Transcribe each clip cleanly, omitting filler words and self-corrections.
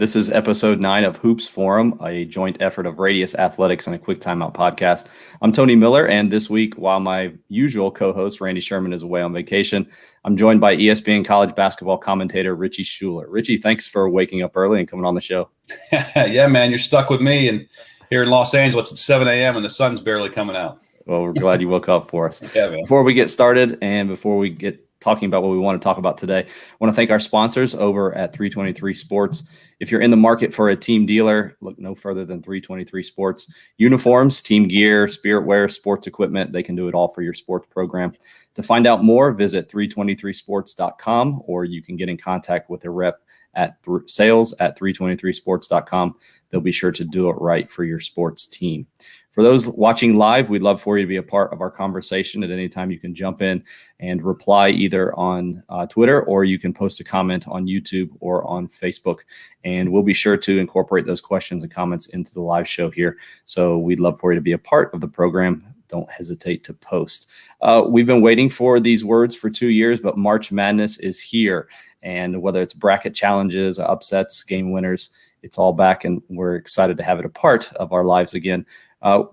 This is episode 9 of Hoops Forum, a joint effort of Radius Athletics and a quick Timeout Podcast. I'm Tony Miller, and this week, while my usual co-host Randy Sherman is away on vacation, I'm joined by ESPN college basketball commentator Richie Schueler. Richie, thanks for waking up early and coming on the show. Yeah, man, you're stuck with me, and here in Los Angeles, it's 7 a.m. and the sun's barely coming out. Well, we're glad you woke up for us. Yeah, man. Before we get started and before we get talking about what we want to talk about today, I want to thank our sponsors over at 323 Sports. If you're in the market for a team dealer, look no further than 323 Sports. Uniforms, team gear, spirit wear, sports equipment, they can do it all for your sports program. To find out more, visit 323sports.com, or you can get in contact with a rep at sales@323sports.com. They'll be sure to do it right for your sports team. For those watching live, we'd love for you to be a part of our conversation at any time. You can jump in and reply either on Twitter, or you can post a comment on YouTube or on Facebook. And we'll be sure to incorporate those questions and comments into the live show here. So we'd love for you to be a part of the program. Don't hesitate to post. We've been waiting for these words for 2 years, but March Madness is here. And whether it's bracket challenges, upsets, game winners, it's all back, and we're excited to have it a part of our lives again.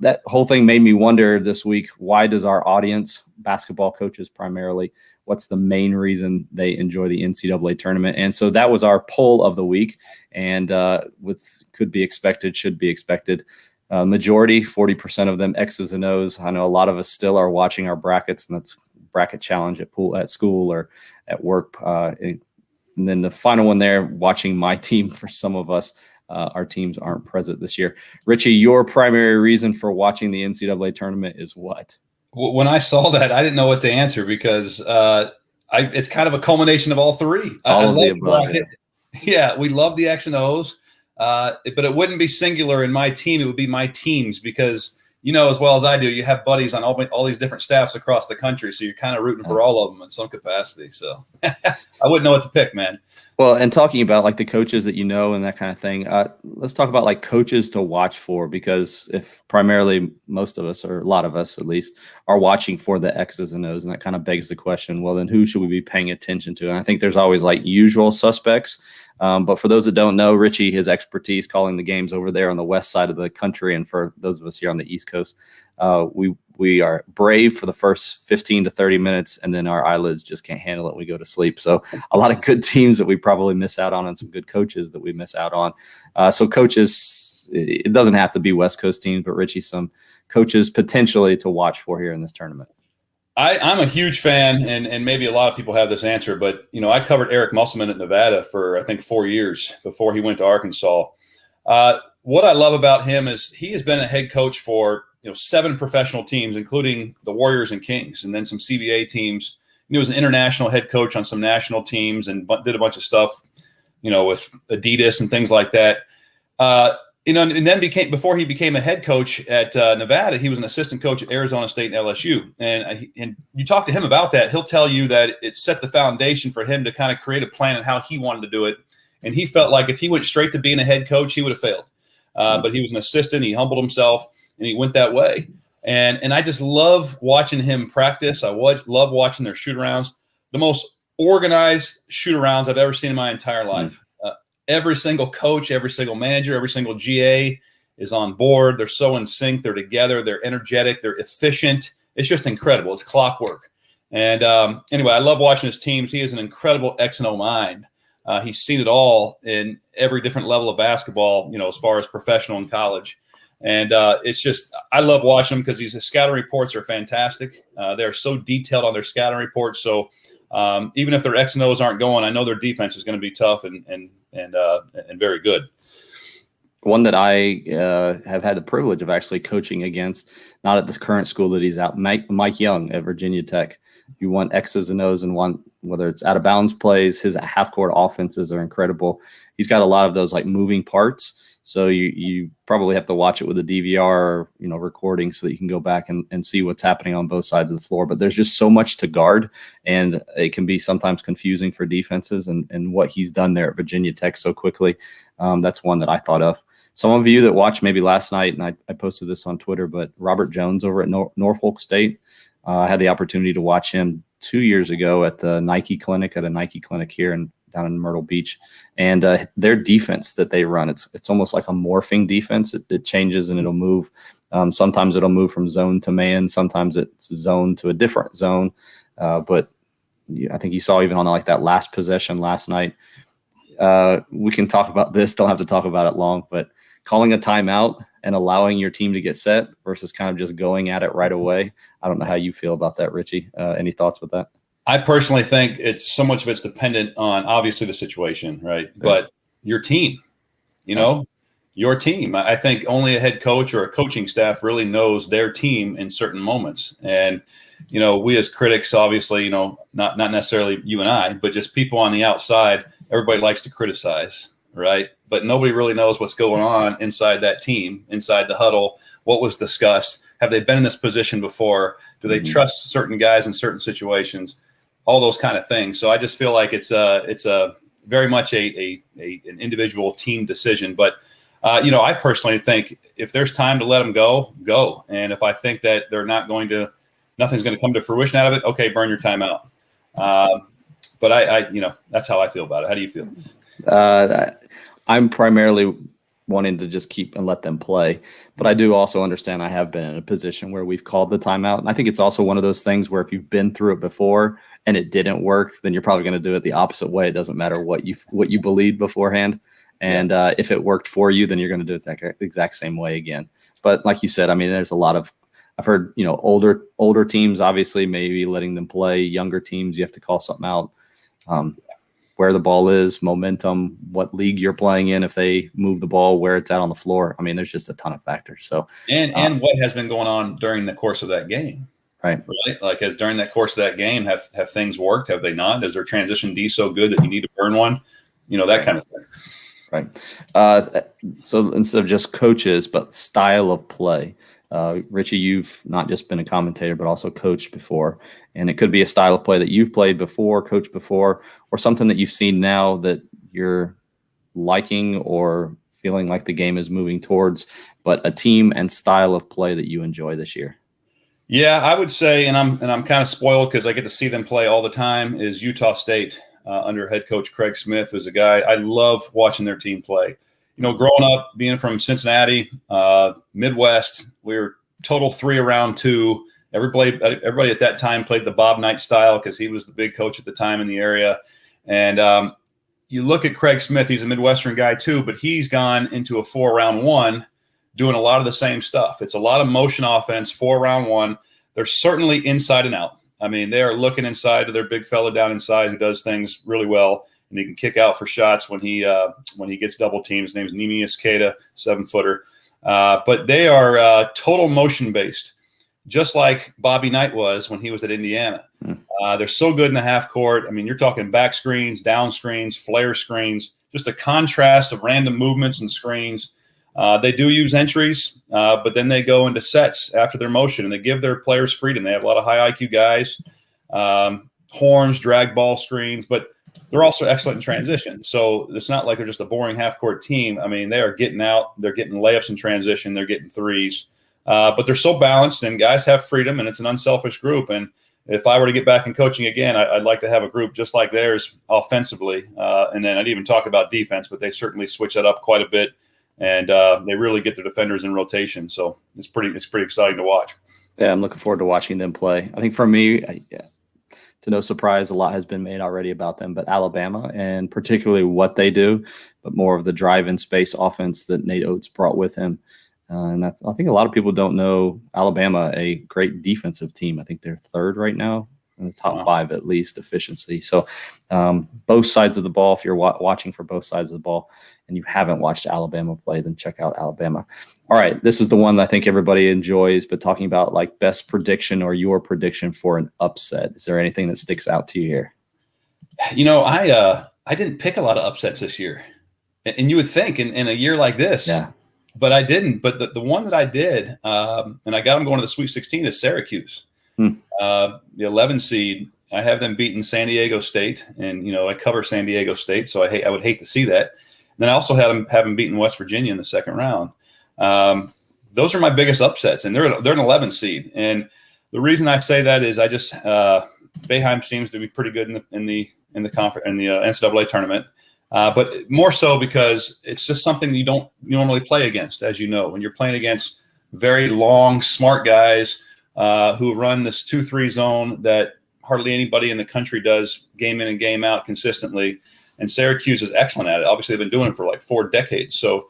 That whole thing made me wonder this week, why does our audience, basketball coaches primarily, what's the main reason they enjoy the NCAA tournament? And so that was our poll of the week, and with could be expected, should be expected. Majority, 40% of them, X's and O's. I know a lot of us still are watching our brackets, and that's bracket challenge at school or at work. And then the final one there, watching my team for some of us. Our teams aren't present this year. Richie, your primary reason for watching the NCAA tournament is what? When I saw that, I didn't know what to answer because it's kind of a culmination of all three. All of the above. Yeah, we love the X and O's, but it wouldn't be singular in my team. It would be my teams because, you know, as well as I do, you have buddies on all these different staffs across the country, so you're kind of rooting for all of them in some capacity. So I wouldn't know what to pick, man. Well, and talking about like the coaches that you know and that kind of thing, let's talk about like coaches to watch for, because if primarily most of us, or a lot of us at least, are watching for the X's and O's, and that kind of begs the question, well, then who should we be paying attention to? And I think there's always like usual suspects. But for those that don't know, Richie, his expertise calling the games over there on the west side of the country, and for those of us here on the East Coast, we are brave for the first 15 to 30 minutes, and then our eyelids just can't handle it. We go to sleep. So a lot of good teams that we probably miss out on, and some good coaches that we miss out on. So coaches, it doesn't have to be West Coast teams, but Richie, some coaches potentially to watch for here in this tournament. I'm a huge fan, and maybe a lot of people have this answer, but, you know, I covered Eric Musselman at Nevada for, I think, 4 years before he went to Arkansas. What I love about him is he has been a head coach for, 7 professional teams, including the Warriors and Kings, and then some CBA teams. He was an international head coach on some national teams and did a bunch of stuff, with Adidas and things like that. And then before he became a head coach at Nevada, he was an assistant coach at Arizona State and LSU. And you talk to him about that, he'll tell you that it set the foundation for him to kind of create a plan on how he wanted to do it. And he felt like if he went straight to being a head coach, he would have failed. But he was an assistant. He humbled himself, and he went that way. And I just love watching him practice. I love watching their shoot-arounds. The most organized shoot-arounds I've ever seen in my entire life. Every single coach, every single manager, every single GA is on board. They're so in sync. They're together. They're energetic. They're efficient. It's just incredible. It's clockwork. And anyway, I love watching his teams. He has an incredible X and O mind. He's seen it all in every different level of basketball, as far as professional and college. And it's just, I love watching him because his scouting reports are fantastic. They're so detailed on their scouting reports. So even if their X and O's aren't going, I know their defense is going to be tough and very good. One that I have had the privilege of actually coaching against, not at the current school that he's at, Mike Young at Virginia Tech. You want X's and O's and want, whether it's out of bounds plays, his half court offenses are incredible. He's got a lot of those like moving parts. So you probably have to watch it with a DVR or, recording so that you can go back and see what's happening on both sides of the floor. But there's just so much to guard, and it can be sometimes confusing for defenses, and what he's done there at Virginia Tech so quickly. That's one that I thought of. Some of you that watched maybe last night, and I posted this on Twitter, but Robert Jones over at Norfolk State, I had the opportunity to watch him 2 years ago at the Nike clinic, at a Nike clinic here, and down in Myrtle Beach, and their defense that they run, it's almost like a morphing defense. It changes and it'll move. Sometimes it'll move from zone to man. Sometimes it's zone to a different zone. But I think you saw even on like that last possession last night. We can talk about this. Don't have to talk about it long, but calling a timeout and allowing your team to get set versus kind of just going at it right away. I don't know how you feel about that, Richie. Any thoughts with that? I personally think it's so much of it's dependent on obviously the situation, right? But your team, your team. I think only a head coach or a coaching staff really knows their team in certain moments. And, we as critics, obviously, not necessarily you and I, but just people on the outside, everybody likes to criticize, right? But nobody really knows what's going on inside that team, inside the huddle, what was discussed. Have they been in this position before? Do they trust certain guys in certain situations? All those kind of things. So I just feel like it's a very much an individual team decision. But, I personally think if there's time to let them go. And if I think that nothing's going to come to fruition out of it, okay, burn your timeout. But I that's how I feel about it. How do you feel? I'm primarily wanting to just keep and let them play. But I do also understand I have been in a position where we've called the timeout. And I think it's also one of those things where if you've been through it before and it didn't work, then you're probably going to do it the opposite way. It doesn't matter what you believed beforehand. And if it worked for you, then you're going to do it that exact same way again. But like you said, I mean, there's a lot of, I've heard, older teams, obviously maybe letting them play. Younger teams, you have to call something out. Where the ball is, momentum, what league you're playing in, if they move the ball, where it's at on the floor. I mean, there's just a ton of factors. So and what has been going on during the course of that game. Right. Like during that course of that game, have things worked? Have they not? Is their transition D so good that you need to burn one? That kind of thing. Right. So instead of just coaches, but style of play. Richie, you've not just been a commentator, but also coached before. And it could be a style of play that you've played before, coached before, or something that you've seen now that you're liking or feeling like the game is moving towards, but a team and style of play that you enjoy this year. Yeah, I would say, and I'm kind of spoiled because I get to see them play all the time, is Utah State under head coach Craig Smith, who's a guy I love watching their team play. Growing up, being from Cincinnati, Midwest, we were total 3-around-2. Everybody at that time played the Bob Knight style because he was the big coach at the time in the area. And you look at Craig Smith, he's a Midwestern guy too, but he's gone into a 4-round-1 doing a lot of the same stuff. It's a lot of motion offense, 4-round-1. They're certainly inside and out. I mean, they are looking inside to their big fella down inside who does things really well. And he can kick out for shots when he gets double teamed. His name is Nemius Queta, 7-footer. But they are total motion based, just like Bobby Knight was when he was at Indiana. They're so good in the half court. I mean, you're talking back screens, down screens, flare screens, just a contrast of random movements and screens. They do use entries, but then they go into sets after their motion, and they give their players freedom. They have a lot of high IQ guys, horns, drag ball screens, but they're also excellent in transition. So it's not like they're just a boring half-court team. I mean, they are getting out. They're getting layups in transition. They're getting threes. But they're so balanced, and guys have freedom, and it's an unselfish group. And if I were to get back in coaching again, I'd like to have a group just like theirs offensively. And then I'd even talk about defense, but they certainly switch that up quite a bit. And they really get their defenders in rotation. So it's pretty exciting to watch. Yeah, I'm looking forward to watching them play. I think for me, to no surprise, a lot has been made already about them, but Alabama and particularly what they do, but more of the drive in space offense that Nate Oates brought with him. And I think a lot of people don't know Alabama, a great defensive team. I think they're third right now in the top 5, at least efficiency. So both sides of the ball, if you're watching for both sides of the ball and you haven't watched Alabama play, then check out Alabama. All right. This is the one that I think everybody enjoys, but talking about like best prediction or your prediction for an upset. Is there anything that sticks out to you here? I didn't pick a lot of upsets this year, and you would think in a year like this, but I didn't. But the one that I did, and I got them going to the Sweet 16 is Syracuse. The 11 seed. I have them beating San Diego State, and I cover San Diego State, so I would hate to see that. And then I also have them beating West Virginia in the second round. Those are my biggest upsets, and they're an 11 seed. And the reason I say that is I just Boeheim seems to be pretty good in in the NCAA tournament. But more so because it's just something you don't normally play against, as you know, when you're playing against very long, smart guys who run this 2-3 zone that hardly anybody in the country does game in and game out consistently. And Syracuse is excellent at it. Obviously, they've been doing it for like 4 decades. So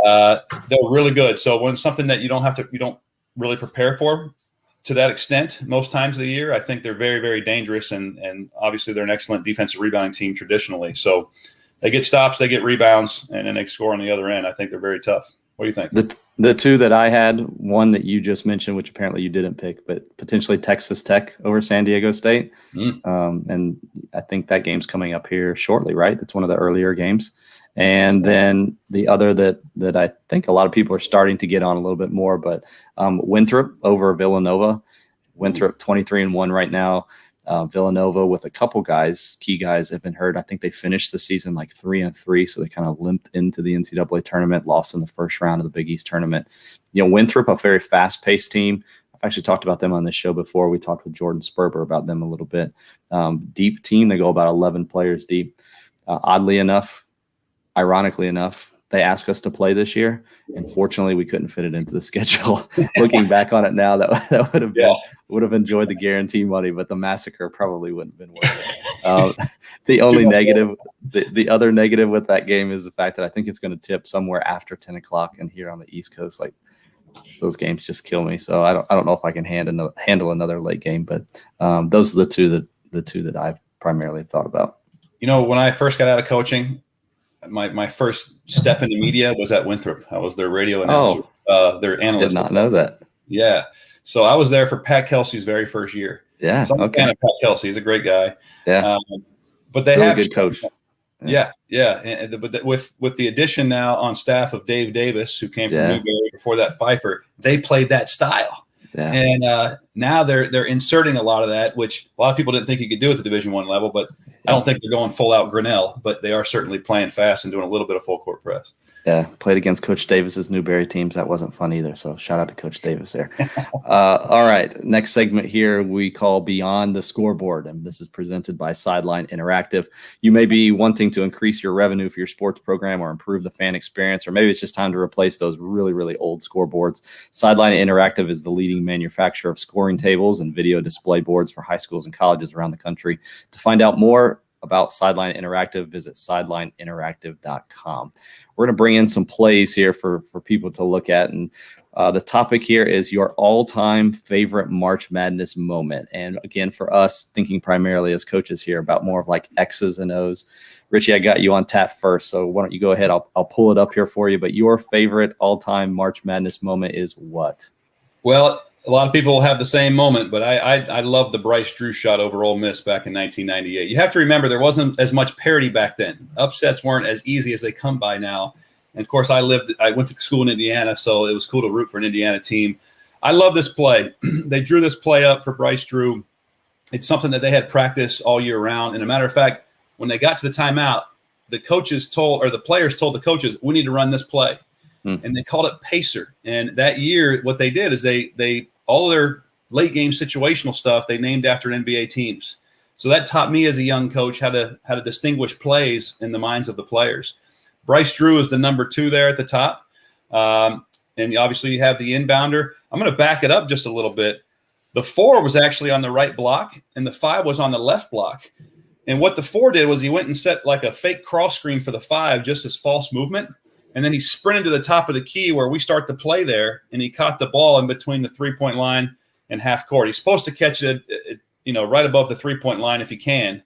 they're really good. So when something that you don't really prepare for to that extent most times of the year, I think they're very, very dangerous. And obviously they're an excellent defensive rebounding team traditionally. So they get stops, they get rebounds, and then they score on the other end. I think they're very tough. What do you think? The two that I had, one that you just mentioned, which apparently you didn't pick, but potentially Texas Tech over San Diego State. And I think that game's coming up here shortly, right? It's one of the earlier games. And then the other that I think a lot of people are starting to get on a little bit more, but Winthrop over Villanova. Winthrop 23-1 right now. Villanova with a couple key guys have been hurt. I think they finished the season like 3-3, so they kind of limped into the NCAA tournament, lost in the first round of the Big East tournament. Winthrop, a very fast-paced team. I've actually talked about them on this show before. We talked with Jordan Sperber about them a little bit. Deep team. They go about 11 players deep. Ironically enough, they asked us to play this year. Unfortunately, we couldn't fit it into the schedule. Looking back on it now, that would have enjoyed the guarantee money, but the massacre probably wouldn't have been worth it. The only negative, the other negative with that game is the fact that I think it's going to tip somewhere after 10 o'clock, and here on the East Coast, like those games just kill me. So I don't know if I can handle another late game, but those are the two that I've primarily thought about. When I first got out of coaching, my first step into media was at Winthrop. I was their radio announcer, their analyst. I did not know that. Yeah. So I was there for Pat Kelsey's very first year. Yeah. So I'm a fan of Pat Kelsey. He's a great guy. Yeah. But they really have good coach. Yeah. But with the addition now on staff of Dave Davis, who came from Newberry, before that Pfeiffer, they played that style. Yeah. And now they're inserting a lot of that, which a lot of people didn't think you could do at the Division I level, but I don't think they're going full out Grinnell, but they are certainly playing fast and doing a little bit of full court press. Yeah, played against Coach Davis's Newberry teams. That wasn't fun either, so shout out to Coach Davis there. All right, next segment here we call Beyond the Scoreboard, and this is presented by Sideline Interactive. You may be wanting to increase your revenue for your sports program or improve the fan experience, or maybe it's just time to replace those really, really old scoreboards. Sideline Interactive is the leading manufacturer of scoring tables and video display boards for high schools and colleges around the country. To find out more about Sideline Interactive, visit sidelineinteractive.com. We're going to bring in some plays here for people to look at. And the topic here is your all-time favorite March Madness moment. And again, for us, thinking primarily as coaches here about more of like X's and O's. Richie, I got you on tap first, so why don't you go ahead? I'll pull it up here for you. But your favorite all-time March Madness moment is what? Well, a lot of people have the same moment, but I love the Bryce Drew shot over Ole Miss back in 1998. You have to remember there wasn't as much parity back then. Upsets weren't as easy as they come by now. And, of course, I went to school in Indiana, so it was cool to root for an Indiana team. I love this play. They drew this play up for Bryce Drew. It's something that they had practice all year round. And a matter of fact, when they got to the timeout, the players told the coaches, we need to run this play. And they called it Pacer. And that year, what they did is they all their late game situational stuff they named after NBA teams. So that taught me as a young coach how to distinguish plays in the minds of the players. Bryce Drew is the number 2 there at the top, and obviously you have the inbounder. I'm going to back it up just a little bit. The 4 was actually on the right block, and the 5 was on the left block. And what the 4 did was he went and set like a fake cross screen for the 5, just as false movement. And then he sprinted to the top of the key where we start to play there, and he caught the ball in between the 3-point line and half court. He's supposed to catch it, right above the 3-point line if he can.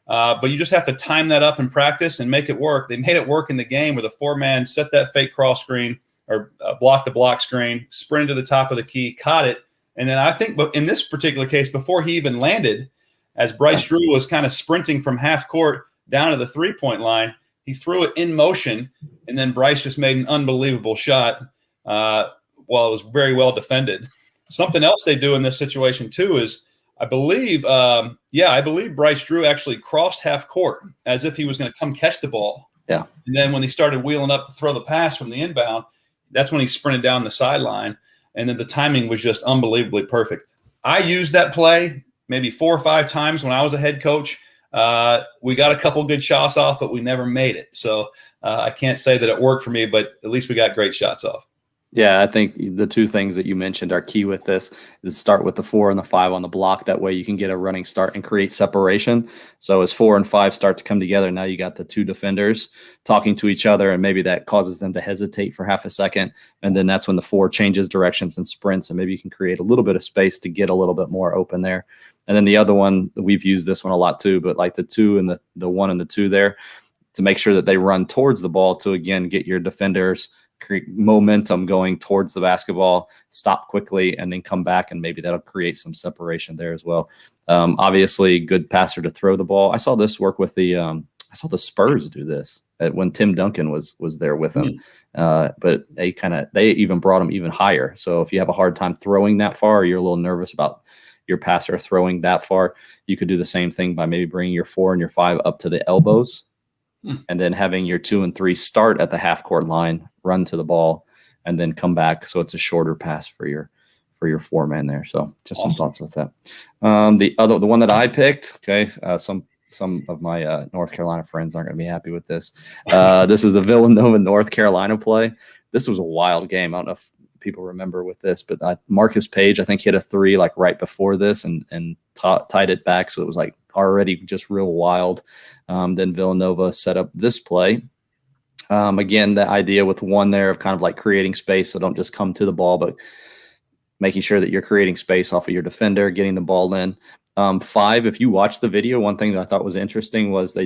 But you just have to time that up in practice and make it work. They made it work in the game where the 4-man set that fake cross screen or block-to-block screen, sprinted to the top of the key, caught it. And then I think in this particular case, before he even landed, as Bryce Drew was kind of sprinting from half court down to the 3-point line, he threw it in motion, and then Bryce just made an unbelievable shot while it was very well defended. Something else they do in this situation, too, is I believe Bryce Drew actually crossed half court as if he was going to come catch the ball. Yeah. And then when he started wheeling up to throw the pass from the inbound, that's when he sprinted down the sideline, and then the timing was just unbelievably perfect. I used that play maybe 4 or 5 times when I was a head coach. We got a couple good shots off, but we never made it. So I can't say that it worked for me, but at least we got great shots off. Yeah, I think the two things that you mentioned are key with this is start with the 4 and the 5 on the block. That way you can get a running start and create separation. So as 4 and 5 start to come together, now you got the two defenders talking to each other, and maybe that causes them to hesitate for half a second. And then that's when the 4 changes directions and sprints, and maybe you can create a little bit of space to get a little bit more open there. And then the other one, we've used this one a lot too, but like the 2 and the 1 and the 2 there, to make sure that they run towards the ball to, again, get your defenders create momentum going towards the basketball, stop quickly, and then come back, and maybe that'll create some separation there as well. Obviously, good passer to throw the ball. I saw this work with I saw the Spurs do this when Tim Duncan was there with them, but they even brought him even higher. So if you have a hard time throwing that far, or you're a little nervous about your passer throwing that far, you could do the same thing by maybe bringing your 4 and your 5 up to the elbows. And then having your 2 and 3 start at the half court line, run to the ball, and then come back. So it's a shorter pass for your 4-man there. So just some thoughts with that. The one that I picked, okay, some of my North Carolina friends aren't going to be happy with this. This is the Villanova North Carolina play. This was a wild game. I don't know if people remember with this, but Marcus Page, I think, hit a 3 like right before this and tied it back. So it was like already just real wild. Then Villanova set up this play. Again, the idea with 1 there of kind of like creating space. So don't just come to the ball, but making sure that you're creating space off of your defender, getting the ball in. 5, if you watch the video, one thing that I thought was interesting was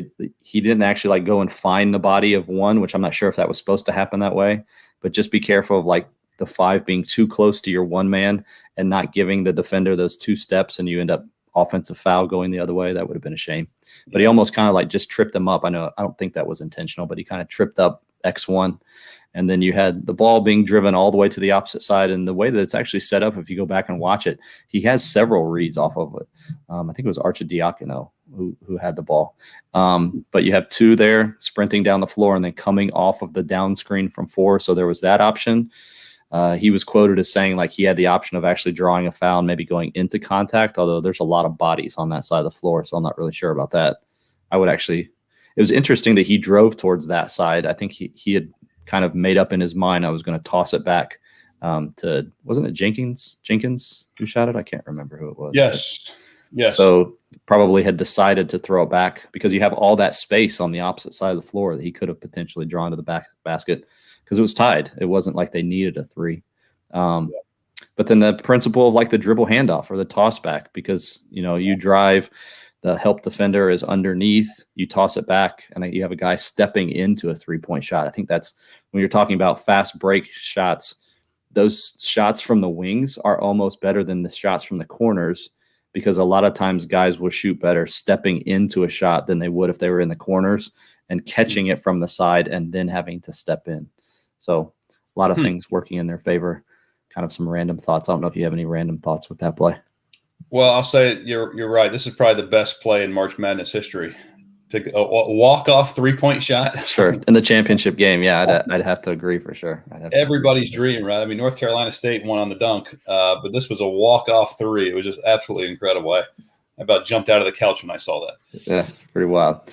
he didn't actually like go and find the body of 1, which I'm not sure if that was supposed to happen that way, but just be careful of like the 5 being too close to your 1 man and not giving the defender those 2 steps, and you end up offensive foul going the other way. That would have been a shame. But he almost kind of like just tripped him up. I don't think that was intentional, but he kind of tripped up X1. And then you had the ball being driven all the way to the opposite side. And the way that it's actually set up, if you go back and watch it, he has several reads off of it. I think it was Archidiakono who had the ball. But you have 2 there sprinting down the floor and then coming off of the down screen from 4. So there was that option. He was quoted as saying like he had the option of actually drawing a foul and maybe going into contact, although there's a lot of bodies on that side of the floor, so I'm not really sure about that. It was interesting that he drove towards that side. I think he had kind of made up in his mind I was going to toss it back to, wasn't it Jenkins who shot it? I can't remember who it was. Yes. So probably had decided to throw it back because you have all that space on the opposite side of the floor that he could have potentially drawn to the back basket. Because it was tied. It wasn't like they needed a 3. But then the principle of like the dribble handoff or the toss back, because, you drive, the help defender is underneath, you toss it back, and you have a guy stepping into a 3-point shot. I think that's when you're talking about fast break shots, those shots from the wings are almost better than the shots from the corners, because a lot of times guys will shoot better stepping into a shot than they would if they were in the corners and catching it from the side and then having to step in. So a lot of things working in their favor, kind of some random thoughts. I don't know if you have any random thoughts with that play. Well, I'll say you're right. This is probably the best play in March Madness history. A walk-off 3-point shot. Sure. In the championship game, yeah, I'd have to agree for sure. Everybody's dream, right? I mean, North Carolina State won on the dunk, but this was a walk-off 3. It was just absolutely incredible. I about jumped out of the couch when I saw that. Yeah, pretty wild.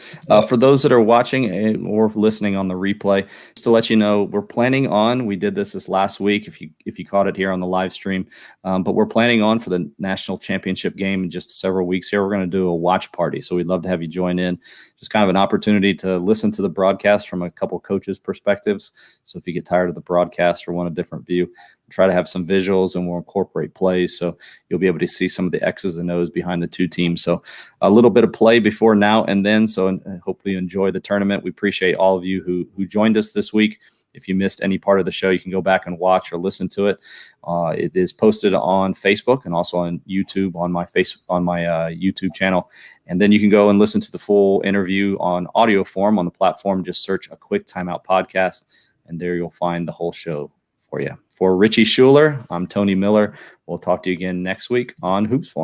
For those that are watching or listening on the replay, just to let you know, we're planning on, we did this last week, if you caught it here on the live stream, but we're planning on for the national championship game in just several weeks here. We're going to do a watch party. So we'd love to have you join in. Just kind of an opportunity to listen to the broadcast from a couple coaches' perspectives. So if you get tired of the broadcast or want a different view, try to have some visuals, and we'll incorporate plays. So you'll be able to see some of the X's and O's behind the 2 teams. So a little bit of play before now and then. So hopefully you enjoy the tournament. We appreciate all of you who joined us this week. If you missed any part of the show, you can go back and watch or listen to it. It is posted on Facebook and also on YouTube on my YouTube channel. And then you can go and listen to the full interview on audio form on the platform. Just search A Quick Timeout Podcast, and there you'll find the whole show for you. For Richie Schueler, I'm Tony Miller. We'll talk to you again next week on Hoops Forum.